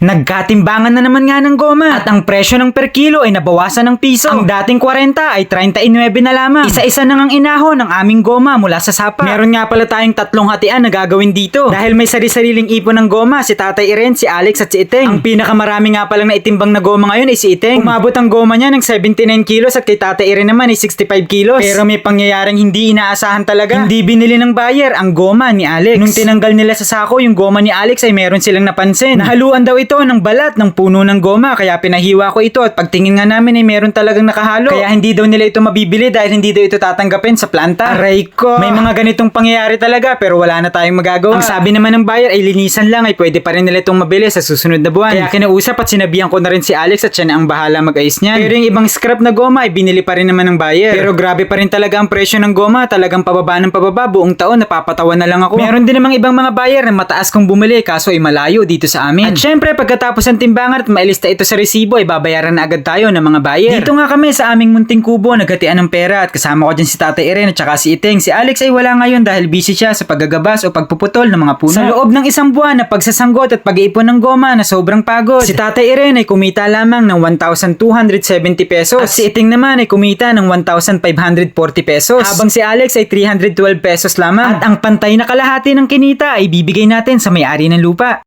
Nagkatimbangan na naman nga ng goma at ang presyo ng per kilo ay nabawasan ng piso. Ang dating 40 ay 39 na lamang. Isa-isa na ngang inaho ng aming goma mula sa sapa. Meron nga pala tayong tatlong hatian na gagawin dito. Dahil may sari-sariling ipon ng goma, si Tatay Iren, si Alex at si Iteng. Ang pinakamarami nga palang naitimbang na goma ngayon ay si Iteng. Umabot ang goma niya ng 79 kilos at kay Tatay Iren naman ay 65 kilos. Pero may pangyayaring hindi inaasahan talaga. Hindi binili ng buyer ang goma ni Alex. Nung tinanggal nila sa sako yung goma ni Alex ay meron silang napansin. Nahaluan daw ito ng balat ng puno ng goma kaya pinahiwa ko ito at pagtingin nga namin ay meron talagang nakahalo. Kaya hindi daw nila ito mabibili dahil hindi daw ito tatanggapin sa planta. Aray ko! May mga ganitong pangyayari talaga pero wala na tayong magagawa. Ang sabi naman ng buyer ay linisan lang ay pwede pa rin nila itong mabili sa susunod na buwan. Kaya kinausap at sinabihan ko na rin si Alex at siya na ang bahala mag-ayos niyan. Pero yung ibang scrap na goma ay binili pa rin naman ng buyer. Pero grabe pa rin talaga ang presyo ng goma. Talagang pababa ng pababa buong taon napapatawa na lang ako. Meron din namang ibang mga buyer na mataas kong bumili kaso ay malayo dito sa amin. At syempre pagkatapos ng timbangan at mailista ito sa resibo ay babayaran na agad tayo ng mga buyer. Dito nga kami sa aming munting kubo naghatian ng pera at kasama ko dyan si Tatay Iren at saka si Iteng. Si Alex ay wala ngayon dahil busy siya sa paggagabas o pagpuputol ng mga puno. Sa loob ng isang buwan na pagsasanggot at pag-iipon ng goma na sobrang pagod, si Tatay Iren ay kumita lamang ng 1,270 pesos at si Iteng naman ay kumita ng 1,540 pesos habang si Alex ay 312 pesos lamang at ang pantay na kalahati ng kinita ay bibigay natin sa may-ari ng lupa.